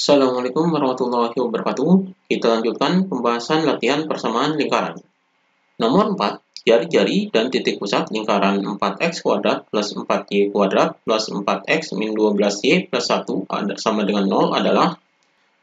Assalamualaikum warahmatullahi wabarakatuh. Kita lanjutkan pembahasan latihan persamaan lingkaran. Nomor 4, jari-jari dan titik pusat lingkaran 4x kuadrat plus 4y kuadrat plus 4x min 12y plus 1 sama dengan 0 adalah.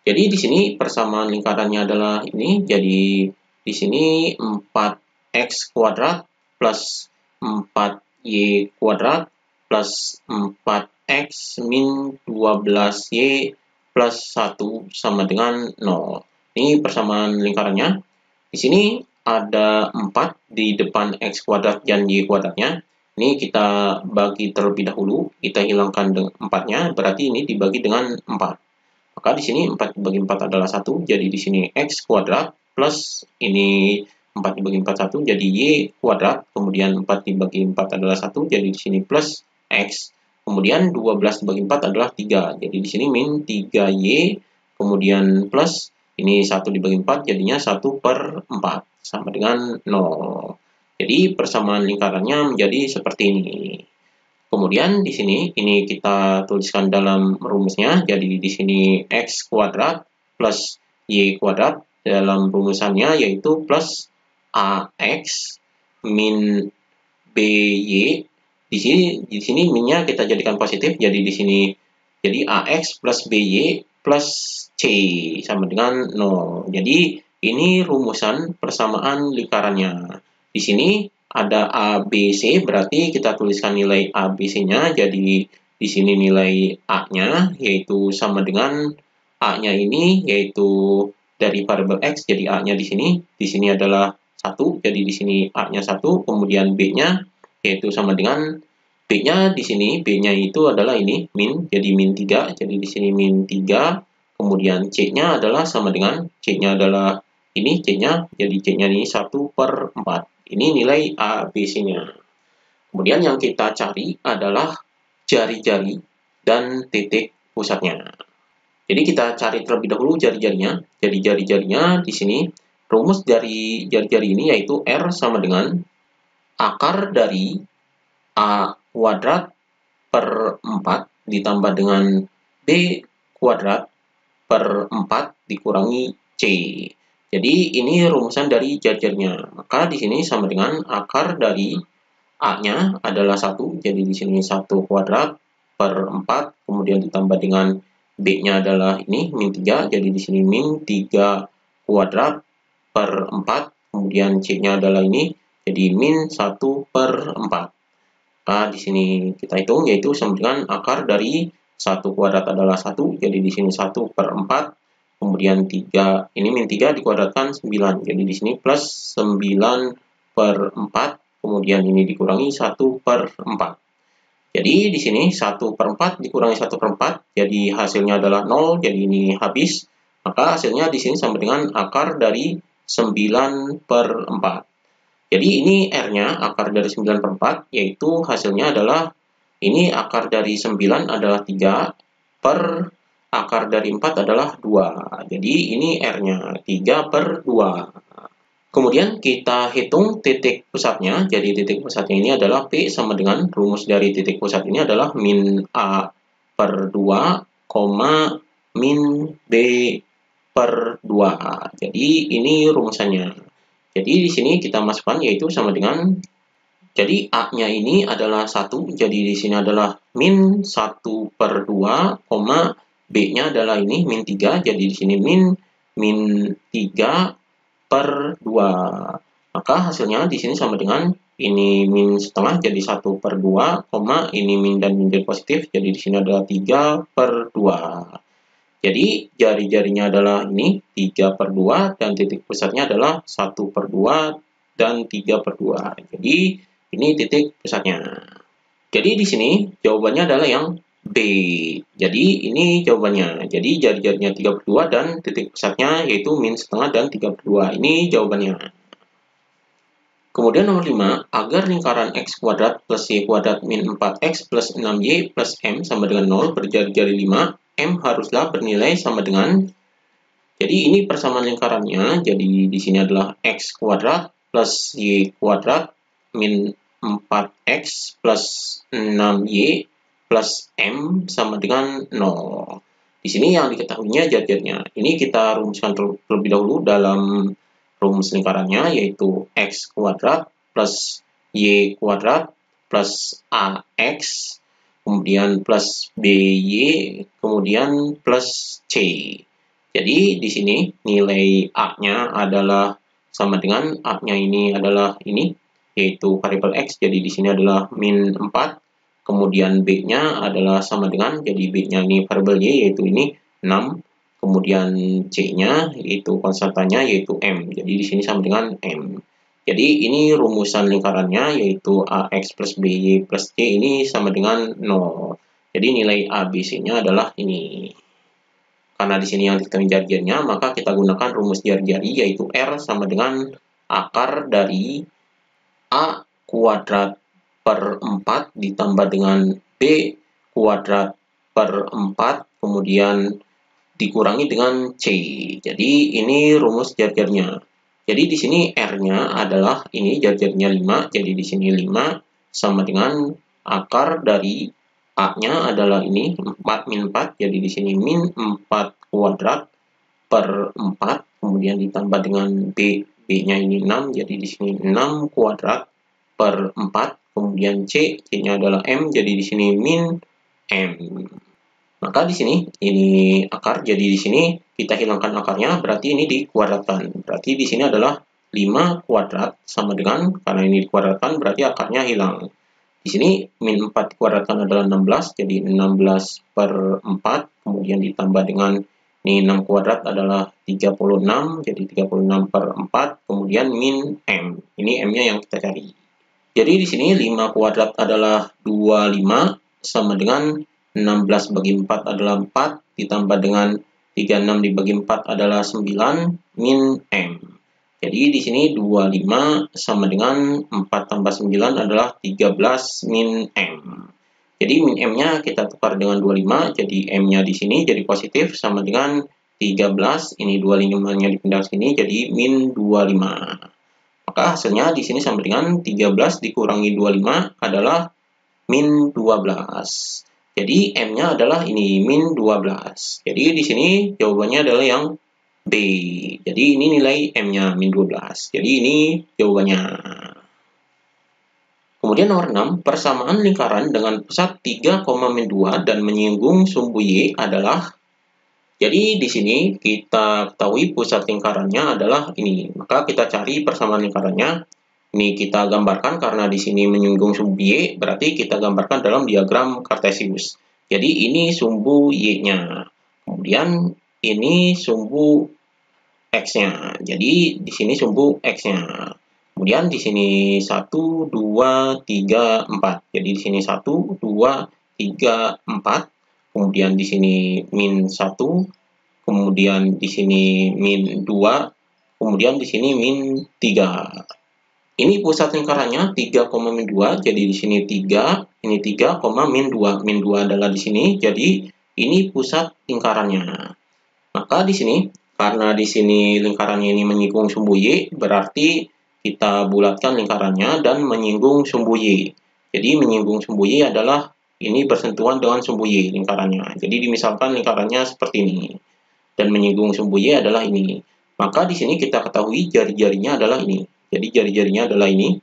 Jadi di sini persamaan lingkarannya adalah ini. Jadi di sini 4x kuadrat plus 4y kuadrat plus 4x min 12y plus 1 sama dengan 0. Ini persamaan lingkarannya. Di sini ada 4 di depan x kuadrat dan y kuadratnya. Ini kita bagi terlebih dahulu. Kita hilangkan 4-nya, berarti ini dibagi dengan 4. Maka di sini 4 dibagi 4 adalah 1. Jadi di sini x kuadrat plus ini 4 dibagi 4 1 jadi y kuadrat. Kemudian 4 dibagi 4 adalah 1. Jadi di sini plus x. Kemudian 12 dibagi 4 adalah 3. Jadi di sini min 3y. Kemudian plus ini 1 dibagi 4 jadinya 1/4 sama dengan 0. Jadi persamaan lingkarannya menjadi seperti ini. Kemudian di sini ini kita tuliskan dalam rumusnya. Jadi di sini x kuadrat plus y kuadrat dalam rumusannya yaitu plus ax min by. Di sini minnya kita jadikan positif, jadi di sini jadi ax plus by plus c sama dengan 0. Jadi ini rumusan persamaan lingkarannya. Di sini ada a, b, c, berarti kita tuliskan nilai a, b, c-nya. Jadi di sini nilai a-nya yaitu sama dengan a-nya ini yaitu dari variabel x, jadi a-nya di sini adalah 1, jadi di sini a-nya 1, kemudian b-nya yaitu sama dengan B-nya di sini, B-nya itu adalah ini, min, jadi min 3, jadi di sini min 3, kemudian C-nya adalah sama dengan, C-nya adalah ini, C-nya, jadi C-nya ini 1/4. Ini nilai A, B, C-nya. Kemudian yang kita cari adalah jari-jari dan titik pusatnya. Jadi kita cari terlebih dahulu jari-jarinya. Jadi jari-jarinya di sini, rumus dari jari-jari ini yaitu R sama dengan akar dari A kuadrat per 4 ditambah dengan B kuadrat per 4 dikurangi C. Jadi ini rumusan dari jari-jarinya. Maka di sini sama dengan akar dari A-nya adalah 1. Jadi di sini 1 kuadrat per 4. Kemudian ditambah dengan B-nya adalah ini min 3. Jadi di sini min 3 kuadrat per 4. Kemudian C-nya adalah ini. Jadi min 1/4. Nah, di sini kita hitung yaitu sama dengan akar dari 1 kuadrat adalah 1, jadi di sini 1/4, kemudian 3, ini min 3 dikuadratkan 9, jadi di sini plus 9/4, kemudian ini dikurangi 1/4. Jadi di sini 1/4 dikurangi 1/4, jadi hasilnya adalah 0, jadi ini habis, maka hasilnya di sini sama dengan akar dari 9/4. Jadi ini R-nya, akar dari 9/4, yaitu hasilnya adalah, ini akar dari 9 adalah 3, per akar dari 4 adalah 2. Jadi ini R-nya, 3/2. Kemudian kita hitung titik pusatnya, jadi titik pusatnya ini adalah P sama dengan, rumus dari titik pusat ini adalah min A/2, min B/2. Jadi ini rumusannya. Jadi di sini kita masukkan yaitu sama dengan, jadi A-nya ini adalah 1, jadi di sini adalah min 1/2, B-nya adalah ini min 3, jadi di sini min 3/2. Maka hasilnya di sini sama dengan ini min setengah jadi 1/2, ini min dan min jadi positif, jadi di sini adalah 3/2. Jadi jari-jarinya adalah ini 3/2 dan titik pusatnya adalah 1/2 dan 3/2. Jadi ini titik pusatnya. Jadi di sini jawabannya adalah yang B. Jadi ini jawabannya. Jadi jari-jarinya 3/2 dan titik pusatnya yaitu min setengah dan 3/2. Ini jawabannya. Kemudian nomor 5, agar lingkaran x kuadrat plus y kuadrat min 4x plus 6y plus m sama dengan 0 berjari-jari 5, M haruslah bernilai sama dengan, jadi ini persamaan lingkarannya, jadi di sini adalah x kuadrat plus y kuadrat min 4x plus 6y plus m sama dengan 0. Di sini yang diketahuinya jari-jarinya. Ini kita rumuskan terlebih dahulu dalam rumus lingkarannya, yaitu x kuadrat plus y kuadrat plus ax, kemudian plus by, kemudian plus c. Jadi di sini nilai a-nya adalah sama dengan a-nya ini adalah ini, yaitu variabel x. Jadi di sini adalah min 4. Kemudian b-nya adalah sama dengan, jadi b-nya ini variabel y, yaitu ini 6. Kemudian c-nya yaitu konstantanya, yaitu m. Jadi di sini sama dengan m. Jadi ini rumusan lingkarannya, yaitu ax plus by plus c ini sama dengan 0. Jadi nilai a, b, c-nya adalah ini. Karena di sini yang diketahui jari-jarinya, maka kita gunakan rumus jari-jari, yaitu R sama dengan akar dari A kuadrat per 4 ditambah dengan B kuadrat per 4, kemudian dikurangi dengan C. Jadi ini rumus jari-jarinya. Jadi di sini R-nya adalah ini jari-jarinya 5, jadi di sini 5 sama dengan akar dari A-nya adalah ini 4 min 4, jadi di sini min 4 kuadrat per 4, kemudian ditambah dengan B-nya ini 6, jadi di sini 6 kuadrat per 4, kemudian C-nya adalah M, jadi di sini min M. Maka di sini ini akar, jadi di sini kita hilangkan akarnya, berarti ini dikuadratkan. Berarti di sini adalah 5 kuadrat sama dengan, karena ini dikuadratkan berarti akarnya hilang. Di sini min 4 dikuadratkan adalah 16, jadi 16 per 4, kemudian ditambah dengan ini 6 kuadrat adalah 36, jadi 36 per 4, kemudian min M. Ini M-nya yang kita cari. Jadi di sini 5 kuadrat adalah 25, sama dengan 16 bagi 4 adalah 4, ditambah dengan 36 dibagi 4 adalah 9, min M. Jadi di sini 25 sama dengan 4 tambah 9 adalah 13 min M. Jadi min M-nya kita tukar dengan 25, jadi M-nya di sini jadi positif sama dengan 13, ini 25-nya dipindah ke sini jadi min 25. Maka hasilnya di sini sama dengan 13 dikurangi 25 adalah min 12. Jadi M-nya adalah ini min 12. Jadi di sini jawabannya adalah yang B. Jadi ini nilai M-nya min 12. Jadi ini jawabannya. Kemudian nomor 6, persamaan lingkaran dengan pusat 3, min 2 dan menyinggung sumbu Y adalah. Jadi di sini kita ketahui pusat lingkarannya adalah ini. Maka kita cari persamaan lingkarannya. Ini kita gambarkan karena di sini menyinggung sumbu Y, berarti kita gambarkan dalam diagram Cartesius. Jadi ini sumbu Y-nya. Kemudian ini sumbu X-nya. Jadi di sini sumbu X-nya. Kemudian di sini 1, 2, 3, 4. Jadi di sini 1, 2, 3, 4. Kemudian di sini min 1. Kemudian di sini min 2. Kemudian di sini min 3. Ini pusat lingkarannya 3, min 2. Jadi di sini 3, ini 3, min 2. Min 2 adalah di sini. Jadi ini pusat lingkarannya. Maka di sini karena di sini lingkarannya ini menyinggung sumbu Y, berarti kita bulatkan lingkarannya dan menyinggung sumbu Y. Jadi menyinggung sumbu Y adalah ini bersentuhan dengan sumbu Y lingkarannya. Jadi dimisalkan lingkarannya seperti ini. Dan menyinggung sumbu Y adalah ini. Maka di sini kita ketahui jari-jarinya adalah ini. Jadi jari-jarinya adalah ini.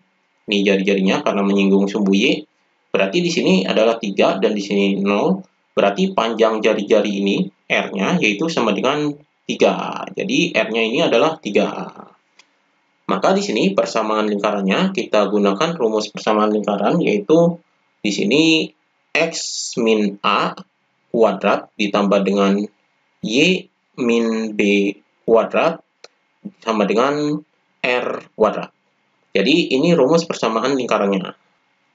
Ini jari-jarinya karena menyinggung sumbu Y. Berarti di sini adalah 3 dan di sini 0. Berarti panjang jari-jari ini R-nya yaitu sama dengan 3. Jadi R-nya ini adalah 3. Maka di sini persamaan lingkarannya kita gunakan rumus persamaan lingkaran, yaitu di sini X min A kuadrat ditambah dengan Y min B kuadrat sama dengan R kuadrat. Jadi ini rumus persamaan lingkarannya.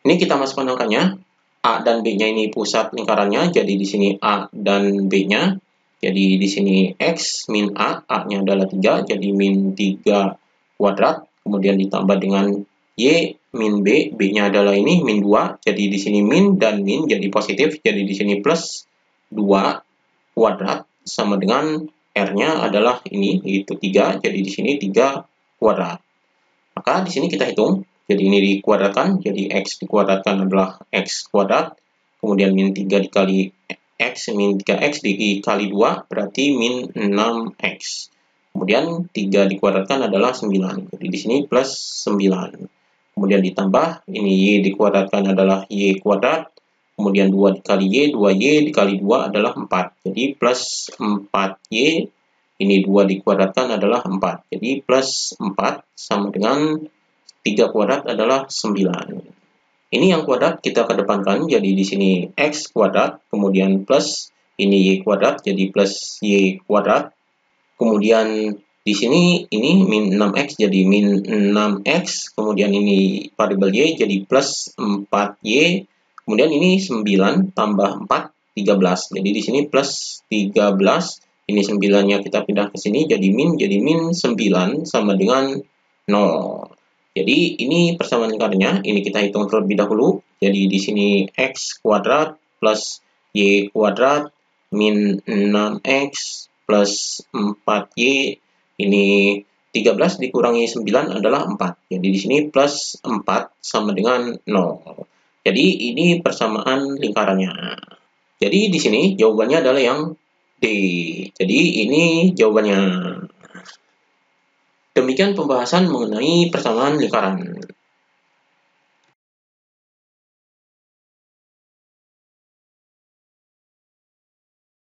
Ini kita masukkan angkanya. A dan B-nya ini pusat lingkarannya, jadi di sini A dan B-nya. Jadi di sini X min A-nya adalah 3, jadi min 3 kuadrat. Kemudian ditambah dengan Y min B, B-nya adalah ini min 2, jadi di sini min dan min jadi positif, jadi di sini plus 2 kuadrat sama dengan R-nya adalah ini, yaitu 3, jadi di sini 3 kuadrat. Maka di sini kita hitung. Jadi ini dikuadratkan, jadi X dikuadratkan adalah X kuadrat, kemudian min 3 dikali X min 3X dikali 2 berarti min 6X. Kemudian 3 dikuadratkan adalah 9. Jadi di sini plus 9. Kemudian ditambah, ini Y dikuadratkan adalah Y kuadrat. Kemudian 2 dikali Y, 2Y dikali 2 adalah 4. Jadi plus 4Y. Ini 2 dikuadratkan adalah 4. Jadi plus 4 sama dengan 3 kuadrat adalah 9. Ini yang kuadrat kita kedepankan, jadi di sini X kuadrat, kemudian plus ini Y kuadrat, jadi plus Y kuadrat. Kemudian di sini ini min 6X, jadi min 6X. Kemudian ini variabel Y, jadi plus 4Y. Kemudian ini 9 tambah 4, 13. Jadi di sini plus 13. Ini 9-nya kita pindah ke sini, jadi min 9 sama dengan 0. Jadi ini persamaan lingkarnya, ini kita hitung terlebih dahulu. Jadi di sini X kuadrat plus Y kuadrat min 6X plus 4Y, ini 13 dikurangi 9 adalah 4. Jadi di sini plus 4 sama dengan 0. Jadi ini persamaan lingkarannya. Jadi di sini jawabannya adalah yang D. Jadi ini jawabannya. Demikian pembahasan mengenai persamaan lingkaran.